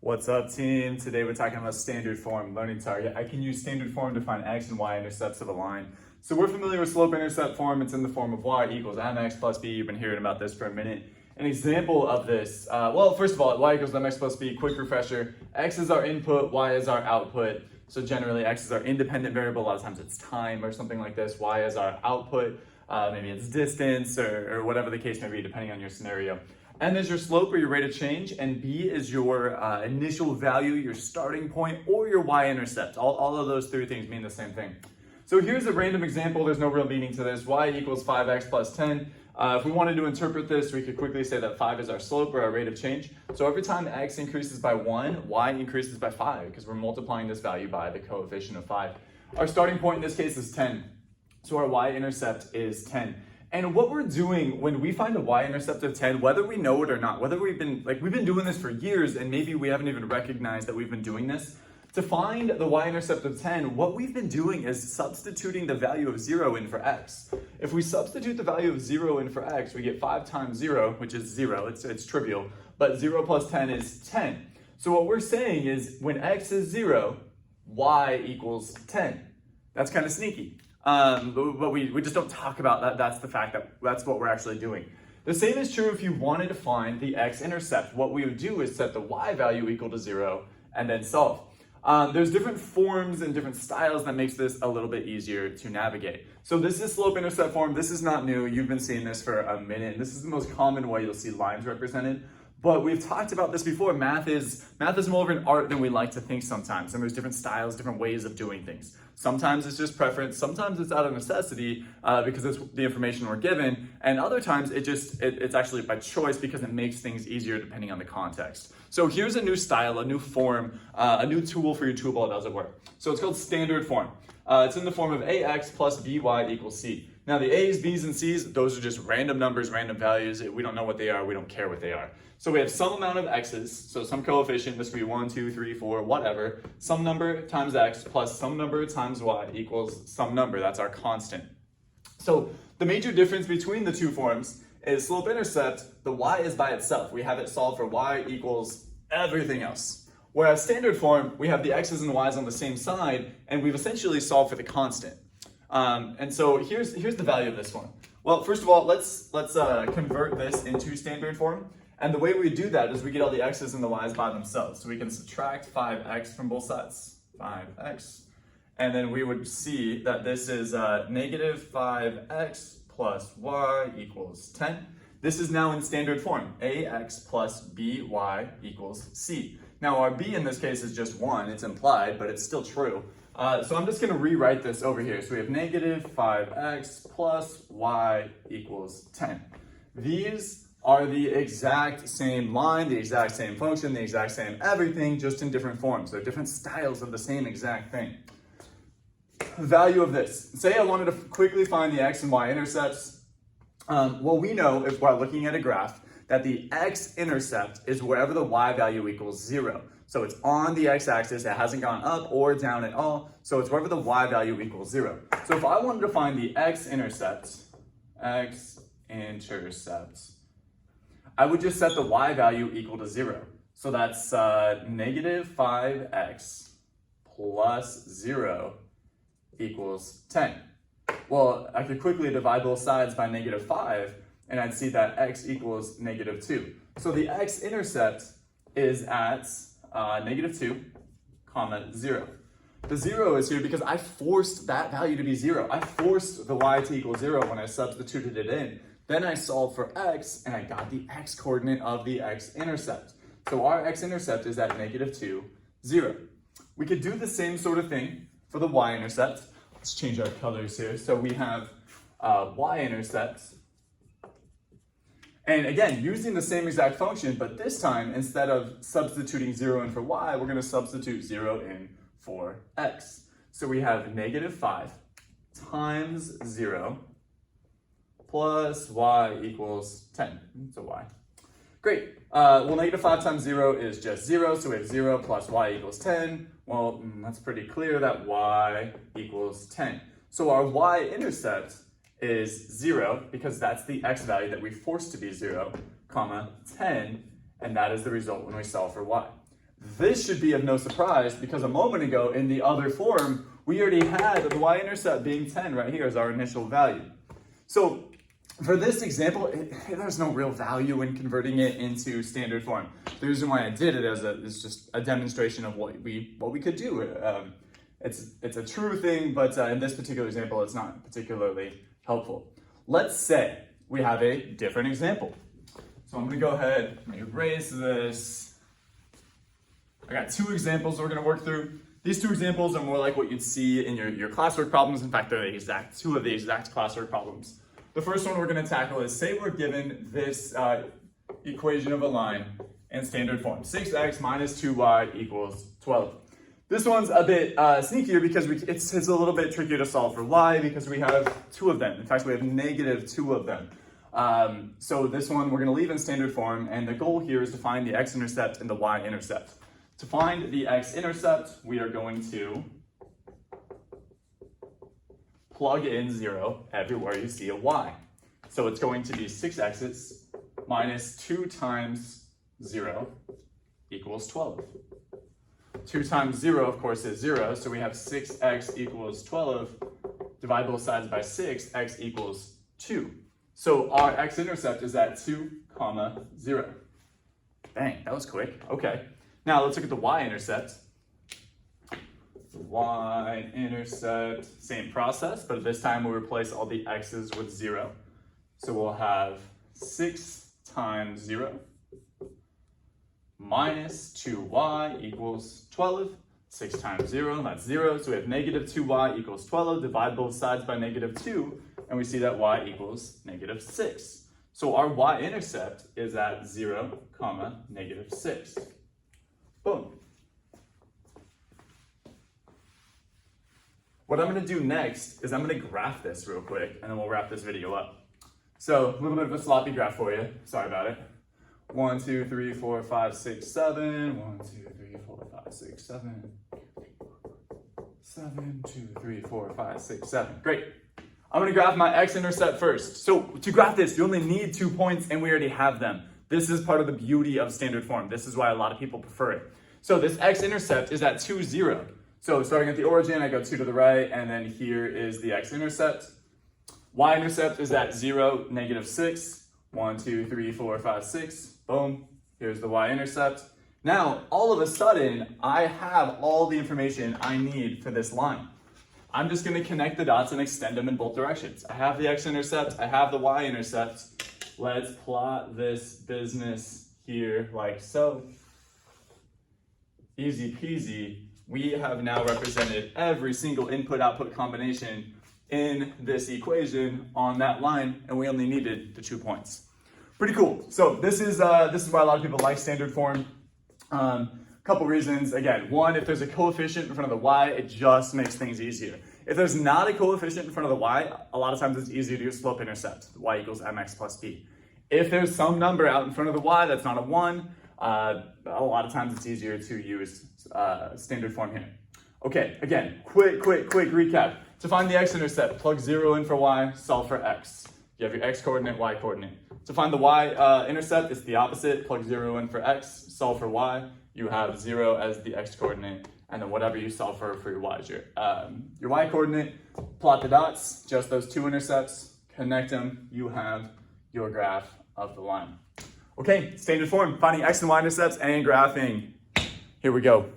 What's up, team? Today we're talking about standard form, learning target. I can use standard form to find x and y intercepts of a line. So we're familiar with slope-intercept form. It's in the form of y equals mx plus b. You've been hearing about this for a minute. An example of this, well, first of all, y equals mx plus b, quick refresher. X is our input, y is our output. So generally, x is our independent variable. A lot of times it's time or something like this. Y is our output. Maybe it's distance or whatever the case may be, depending on your scenario. N is your slope or your rate of change, and B is your initial value, your starting point, or your y-intercept. All of those three things mean the same thing. So here's a random example. There's no real meaning to this. Y equals 5x plus 10. If we wanted to interpret this, we could quickly say that 5 is our slope or our rate of change. So every time x increases by 1, y increases by 5, because we're multiplying this value by the coefficient of 5. Our starting point in this case is 10. So our y-intercept is 10. And what we're doing when we find a y-intercept of 10, whether we know it or not, whether we've been doing this for years and maybe we haven't even recognized that we've been doing this, to find the y-intercept of 10, what we've been doing is substituting the value of 0 in for x. If we substitute the value of 0 in for x, we get 5 times 0, which is 0. It's trivial, but 0 plus 10 is 10. So what we're saying is when x is 0, y equals 10. That's kind of sneaky. But we just don't talk about that. That's the fact that that's what we're actually doing. The same is true if you wanted to find the x-intercept. What we would do is set the y value equal to 0 and then solve. There's different forms and different styles that makes this a little bit easier to navigate. So this is slope-intercept form. This is not new. You've been seeing this for a minute. This is the most common way you'll see lines represented. But we've talked about this before. Math is more of an art than we like to think sometimes. And there's different styles, different ways of doing things. Sometimes it's just preference. Sometimes it's out of necessity because it's the information we're given. And other times it's actually by choice because it makes things easier depending on the context. So here's a new style, a new form, a new tool for your tool belt as it were. So it's called standard form. It's in the form of ax plus by equals c. Now the a's, b's, and c's, those are just random numbers, random values. We don't know what they are. We don't care what they are. So we have some amount of x's, so some coefficient, this could be 1, 2, 3, 4, whatever. Some number times x plus some number times y equals some number. That's our constant. So the major difference between the two forms is slope-intercept, the y is by itself. We have it solved for y equals everything else. Whereas standard form, we have the x's and y's on the same side, and we've essentially solved for the constant. And so here's the value of this one. Well, first of all, let's convert this into standard form. And the way we do that is we get all the x's and the y's by themselves. So we can subtract 5x from both sides, 5x. And then we would see that this is negative 5x plus y equals 10. This is now in standard form, ax plus by equals c. Now our b in this case is just 1, it's implied, but it's still true. So I'm just gonna rewrite this over here. So we have negative 5x plus y equals 10. These are the exact same line, the exact same function, the exact same everything, just in different forms. They're different styles of the same exact thing. Value of this. Say I wanted to quickly find the x and y intercepts. Well, we know if we're looking at a graph that the x-intercept is wherever the y value equals 0. So it's on the x-axis, it hasn't gone up or down at all, so it's wherever the y value equals 0. So if I wanted to find the x-intercept, I would just set the y value equal to 0. So that's negative 5x plus 0 equals 10. Well, I could quickly divide both sides by negative 5, and I'd see that x equals negative 2. So the x-intercept is at negative 2, comma 0. The 0 is here because I forced that value to be 0. I forced the y to equal 0 when I substituted it in. Then I solved for x, and I got the x-coordinate of the x-intercept. So our x-intercept is at negative 2, 0. We could do the same sort of thing for the y-intercept. Let's change our colors here. So we have y-intercept. And again, using the same exact function, but this time, instead of substituting 0 in for y, we're going to substitute 0 in for x. So we have negative 5 times 0 plus y equals 10. So y. Great. Well, negative 5 times 0 is just 0, so we have 0 plus y equals 10. Well, that's pretty clear that y equals 10. So our y-intercept is 0 because that's the x value that we forced to be 0, comma 10, and that is the result when we solve for y. This should be of no surprise because a moment ago in the other form, we already had the y-intercept being 10 right here as our initial value. So for this example, there's no real value in converting it into standard form. The reason why I did it is just a demonstration of what we could do. It's a true thing, but in this particular example, it's not particularly helpful. Let's say we have a different example. So I'm gonna go ahead and erase this. I got two examples we're gonna work through. These two examples are more like what you'd see in your classwork problems. In fact, they're two of the exact classwork problems. The first one we're gonna tackle is, say we're given this equation of a line in standard form, 6x minus 2y equals 12. This one's a bit sneakier because it's a little bit trickier to solve for y because we have two of them. In fact, we have negative 2 of them. So this one we're gonna leave in standard form, and the goal here is to find the x-intercept and the y-intercept. To find the x-intercept, we are going to plug in 0 everywhere you see a y. So it's going to be 6x's minus 2 times 0 equals 12. 2 times 0, of course, is 0, so we have 6x equals 12. Divide both sides by 6, x equals 2. So our x-intercept is at 2, 0. Dang, that was quick. Okay. Now let's look at the y-intercept. The y-intercept, same process, but this time we'll replace all the x's with 0. So we'll have 6 times 0 minus 2y equals 12. 6 times 0, that's 0. So we have negative 2y equals 12. Divide both sides by negative 2, and we see that y equals negative 6. So our y-intercept is at 0, negative 6. Boom. What I'm gonna do next is I'm gonna graph this real quick, and then we'll wrap this video up. So a little bit of a sloppy graph for you. Sorry about it. 1, 2, 3, 4, 5, 6, 7. 1, 2, 3, 4, 5, 6, 7. 7, 2, 3, 4, 5, 6, 7. Great. I'm gonna graph my x-intercept first. So to graph this, you only need 2 points, and we already have them. This is part of the beauty of standard form. This is why a lot of people prefer it. So this x-intercept is at 2, 0. So starting at the origin, I go 2 to the right, and then here is the x-intercept. Y-intercept is at 0, negative 6. 1, 2, 3, 4, 5, 6. Boom. Here's the y-intercept. Now, all of a sudden, I have all the information I need for this line. I'm just going to connect the dots and extend them in both directions. I have the x-intercept. I have the y-intercept. Let's plot this business here like so. Easy peasy. We have now represented every single input-output combination in this equation on that line, and we only needed the 2 points. Pretty cool. So this is why a lot of people like standard form. Couple reasons. Again, one, if there's a coefficient in front of the y, it just makes things easier. If there's not a coefficient in front of the y, a lot of times it's easier to use slope-intercept. Y equals mx plus b. If there's some number out in front of the y that's not a 1, a lot of times it's easier to use standard form here. Okay, again, quick recap. To find the x-intercept, plug 0 in for y, solve for x. You have your x-coordinate, y-coordinate. To find the y-intercept, it's the opposite. Plug 0 in for x, solve for y. You have 0 as the x-coordinate, and then whatever you solve for your y is your y-coordinate. Plot the dots, just those two intercepts, connect them, you have your graph of the line. Okay, standard form, finding x and y intercepts and graphing. Here we go.